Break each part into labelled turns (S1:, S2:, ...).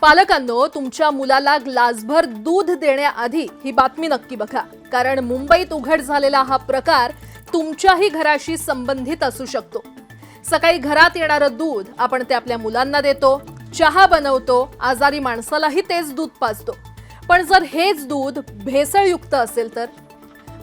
S1: पालकांनो, तुमच्या मुलाला ग्लासभर दूध देण्याआधी ही बातमी नक्की बघा, कारण मुंबईत उघड झालेला हा प्रकार तुमच्याही घराशी संबंधित असू शकतो। सकाळी घरात येणारं दूध आपण ते आपल्या मुलांना देतो, चहा बनवतो, आजारी माणसालाही तेच दूध पाजतो। पण जर हेच दूध भेसळयुक्त असेल तर?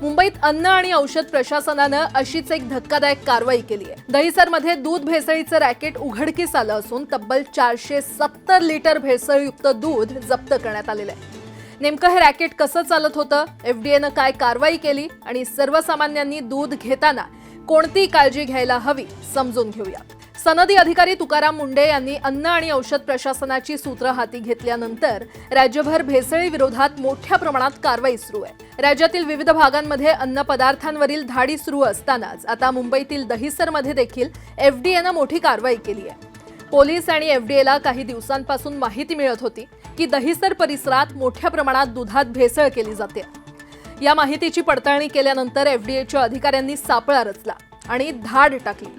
S1: मुंबईत अन्न आणि औषध प्रशासनानं अशीच एक धक्कादायक कारवाई केली आहे। दहिसरमध्ये दूध भेसळीचं रॅकेट उघडकीस आलं असून तब्बल 470 लिटर भेसळयुक्त दूध जप्त करण्यात आलेलं आहे। नेमकं हे रॅकेट कसं चालत होतं, एफडीएनं काय कारवाई केली आणि सर्वसामान्यांनी दूध घेताना कोणती काळजी घ्यायला हवी समजून घेऊया। सनदी अधिकारी तुकाराम मुंडे यांनी अन्न आणि औषध प्रशासनाची सूत्र हाती घेतल्यानंतर राज्यभर भेसळी विरोधात मोठ्या प्रमाणात कारवाई सुरू आहे। राज्यातील विविध भागांमध्ये अन्न पदार्थांवरील धाडी सुरू असतानाच आता मुंबईतील दहिसरमध्ये देखील एफडीएनं मोठी कारवाई केली आहे। पोलीस आणि एफडीएला काही दिवसांपासून माहिती मिळत होती की दहिसर परिसरात मोठ्या प्रमाणात दुधात भेसळ केली जाते। या माहितीची पडताळणी केल्यानंतर एफडीएच्या अधिकाऱ्यांनी सापळा रचला आणि धाड टाकली।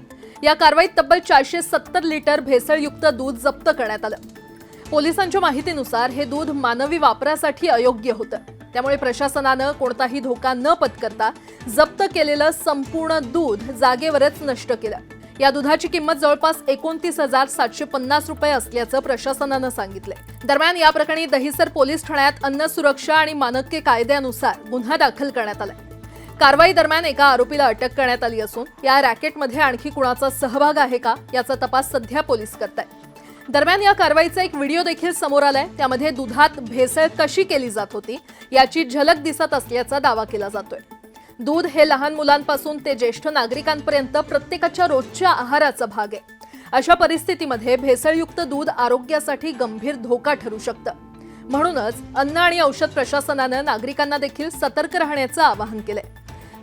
S1: या कारवाईत तब्बल 470 लिटर भेसळयुक्त दूध जप्त करण्यात आलं। पोलिसांच्या माहितीनुसार हे दूध मानवी वापरासाठी अयोग्य होतं, त्यामुळे प्रशासनानं कोणताही धोका न पत्करता जप्त केलेलं संपूर्ण दूध जागेवरच नष्ट केलं। या दुधाची किंमत जवळपास 29,750 रुपये असल्याचं प्रशासनानं सांगितलंय। दरम्यान या प्रकरणी दहिसर पोलीस ठाण्यात अन्न सुरक्षा आणि मानके कायद्यानुसार गुन्हा दाखल करण्यात आलाय। कारवाई दरम्यान एका आरोपीला अटक करण्यात आली असून या रॅकेटमध्ये आणखी कुणाचा सहभाग आहे का याचा तपास सध्या पोलीस करतायत। दरम्यान या कारवाईचा एक व्हिडिओ देखील समोर आलाय, त्यामध्ये दुधात भेसळ कशी केली जात होती याची झलक दिसत असल्याचा दावा केला जातोय। दूध हे लहान मुलांपासून ते ज्येष्ठ नागरिकांपर्यंत प्रत्येकाच्या रोजच्या आहाराचा भाग आहे। अशा परिस्थितीमध्ये भेसळयुक्त दूध आरोग्यासाठी गंभीर धोका ठरू शकतं। म्हणूनच अन्न आणि औषध प्रशासनानं नागरिकांना देखील सतर्क राहण्याचं आवाहन केलंय।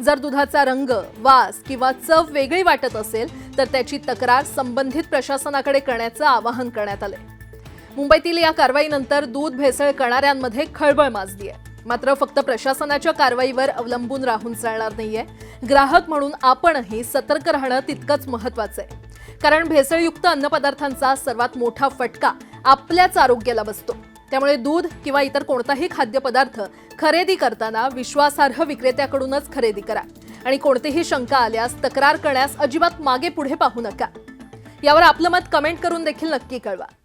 S1: जर दुधाचा रंग, वास किंवा चव वेगळी वाटत असेल तर त्याची तक्रार संबंधित प्रशासनाकडे करण्याचं आवाहन करण्यात आलंय। मुंबईतील या कारवाईनंतर दूध भेसळ करणाऱ्यांमध्ये खळबळ माजली आहे। मात्र फक्त प्रशासनाच्या कारवाईवर अवलंबून राहून चालणार नाहीये। ग्राहक म्हणून आपणही सतर्क राहणं तितकंच महत्त्वाचं आहे, कारण भेसळयुक्त अन्नपदार्थांचा सर्वात मोठा फटका आपल्याच आरोग्याला बसतो। त्यामुळे दूध किंवा इतर कोणताही खाद्यपदार्थ खरेदी करताना विश्वासार्ह विक्रेत्याकडूनच खरेदी करा आणि कोणतीही शंका आल्यास तक्रार करण्यास अजिबात मागे पुढे पाहू नका। यावर आपलं मत कमेंट करून देखील नक्की कळवा।